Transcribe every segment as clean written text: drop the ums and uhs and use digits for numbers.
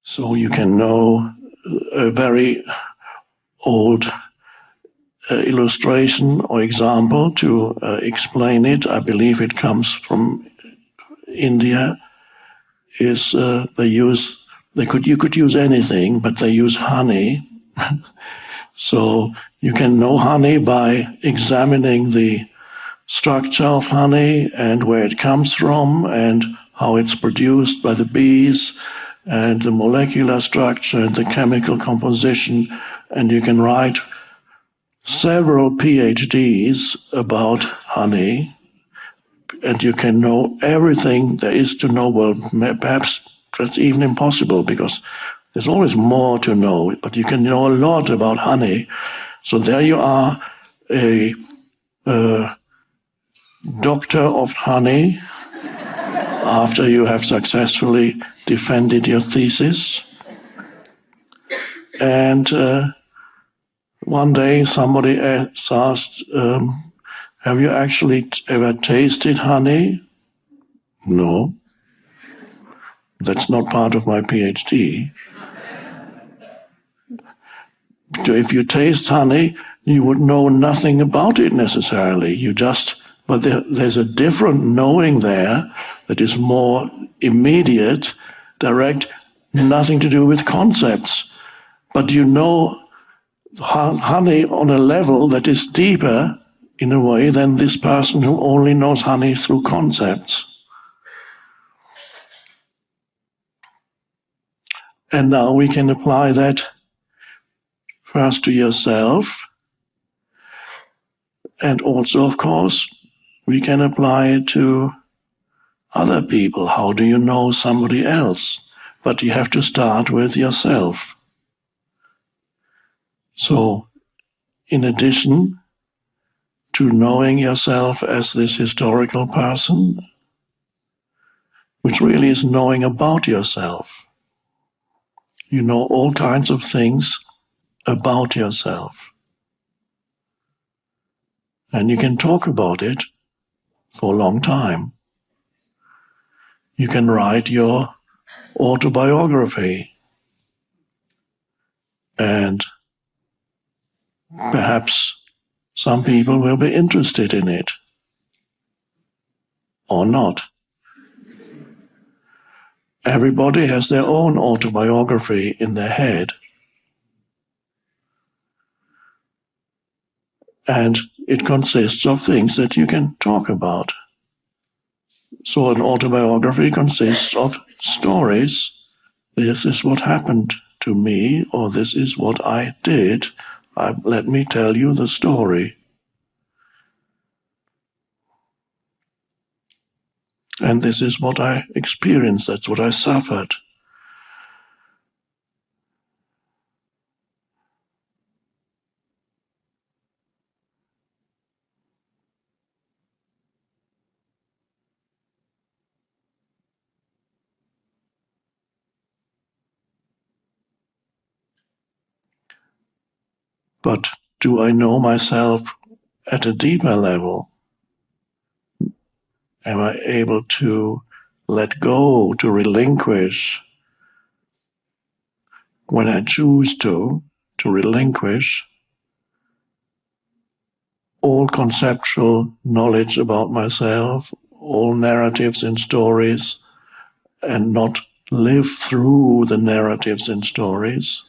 So you can know a very old illustration or example to explain it. I believe it comes from India. Is you could use anything, but they use honey. So you can know honey by examining the structure of honey and where it comes from and how it's produced by the bees and the molecular structure and the chemical composition. And you can write several PhDs about honey, and you can know everything there is to know. Well, perhaps that's even impossible because there's always more to know, but you can know a lot about honey. So there you are, a doctor of honey, after you have successfully defended your thesis. And one day somebody asked, have you actually ever tasted honey? No. That's not part of my PhD. If you taste honey, you would know nothing about it necessarily. But there's a different knowing there that is more immediate, direct, nothing to do with concepts. But you know honey on a level that is deeper, in a way, than this person who only knows honey through concepts. And now we can apply that first to yourself, and also, of course, we can apply it to other people. How do you know somebody else? But you have to start with yourself. So, in addition to knowing yourself as this historical person, which really is knowing about yourself, you know all kinds of things about yourself. And you can talk about it for a long time. You can write your autobiography, and perhaps some people will be interested in it, or not. Everybody has their own autobiography in their head. And it consists of things that you can talk about. So an autobiography consists of stories. This is what happened to me, or this is what I did. Let me tell you the story. And this is what I experienced, that's what I suffered. But do I know myself at a deeper level? Am I able to let go, to relinquish, when I choose to relinquish all conceptual knowledge about myself, all narratives and stories, and not live through the narratives and stories,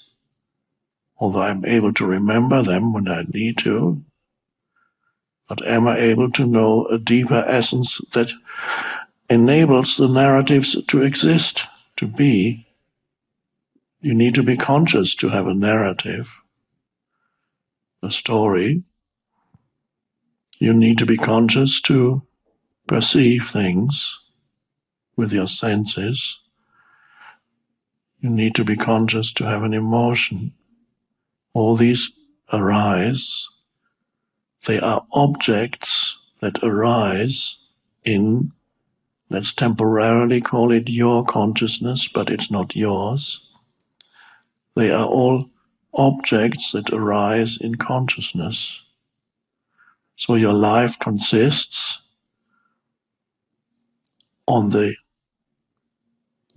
although I'm able to remember them when I need to. But am I able to know a deeper essence that enables the narratives to exist, to be? You need to be conscious to have a narrative, a story. You need to be conscious to perceive things with your senses. You need to be conscious to have an emotion. All these arise. They are objects that arise in, let's temporarily call it your consciousness, but it's not yours. They are all objects that arise in consciousness. So your life consists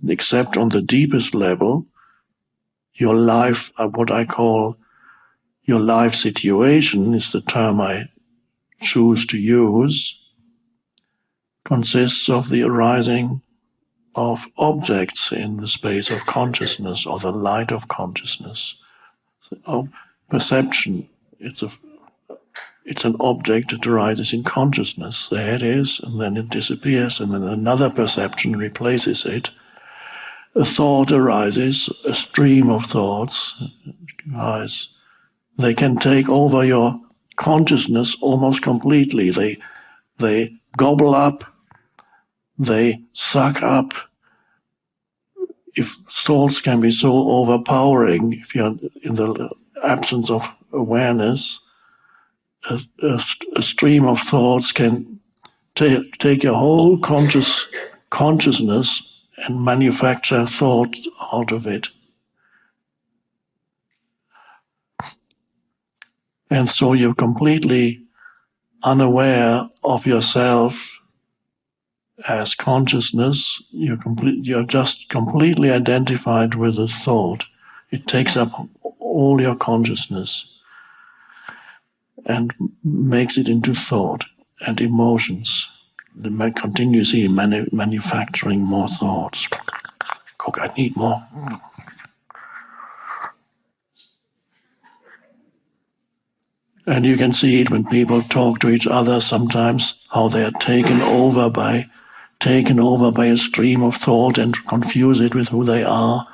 except on the deepest level, your life, what I call your life situation is the term I choose to use, consists of the arising of objects in the space of consciousness or the light of consciousness. So, perception, it's an object that arises in consciousness. There it is, and then it disappears, and then another perception replaces it. A thought arises, a stream of thoughts arise. They can take over your consciousness almost completely. They gobble up, they suck up. If thoughts can be so overpowering, if you're in the absence of awareness, a stream of thoughts can take your whole consciousness and manufacture thought out of it. And so you're completely unaware of yourself as consciousness. You're just completely identified with the thought. It takes up all your consciousness and makes it into thought and emotions. Continuously manufacturing more thoughts. Cook, I need more. And you can see it when people talk to each other sometimes, how they are taken over by a stream of thought and confuse it with who they are.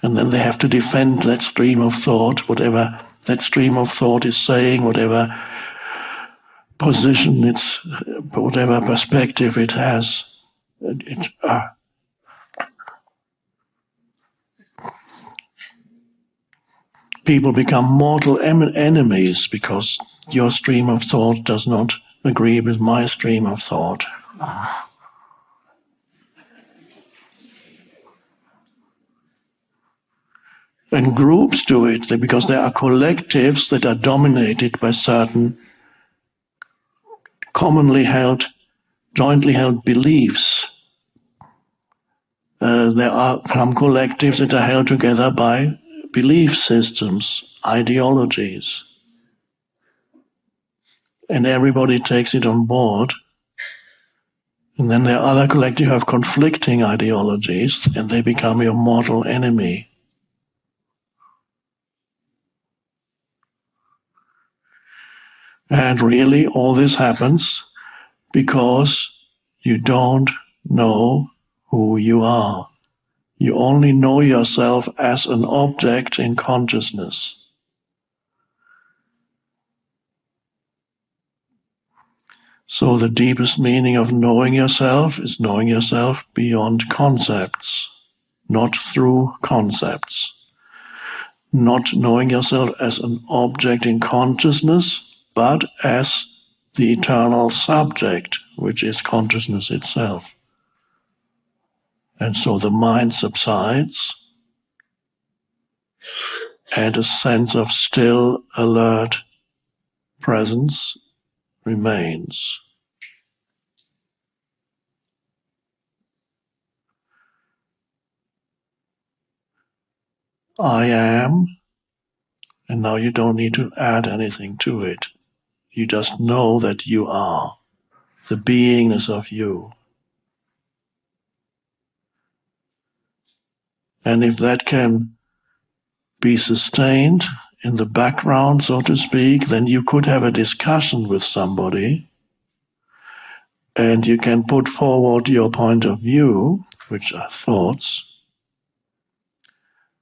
And then they have to defend that stream of thought, whatever that stream of thought is saying, whatever position whatever perspective it has. People become mortal enemies because your stream of thought does not agree with my stream of thought. And groups do it because there are collectives that are dominated by certain commonly held, jointly held beliefs. There are some collectives that are held together by belief systems, ideologies. And everybody takes it on board. And then there are other collectives who have conflicting ideologies, and they become your mortal enemy. And really, all this happens because you don't know who you are. You only know yourself as an object in consciousness. So the deepest meaning of knowing yourself is knowing yourself beyond concepts, not through concepts. Not knowing yourself as an object in consciousness, but as the eternal subject, which is consciousness itself. And so the mind subsides, and a sense of still, alert presence remains. I am, and now you don't need to add anything to it. You just know that you are, the beingness of you. And if that can be sustained in the background, so to speak, then you could have a discussion with somebody and you can put forward your point of view, which are thoughts,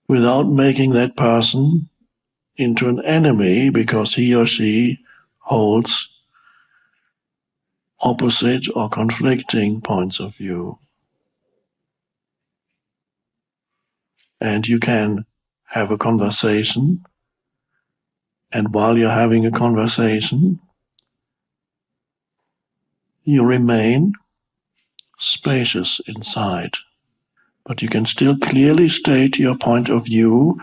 without making that person into an enemy because he or she holds opposite or conflicting points of view. And you can have a conversation, and while you're having a conversation, you remain spacious inside. But you can still clearly state your point of view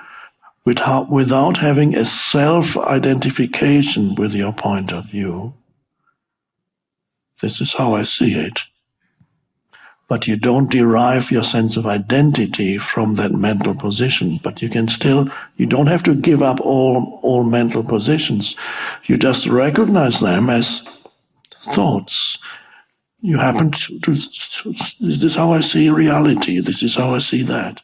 without having a self-identification with your point of view. This is how I see it. but you don't derive your sense of identity from that mental position. But you don't have to give up all mental positions. You just recognize them as thoughts. You happen to this is how I see reality, this is how I see that.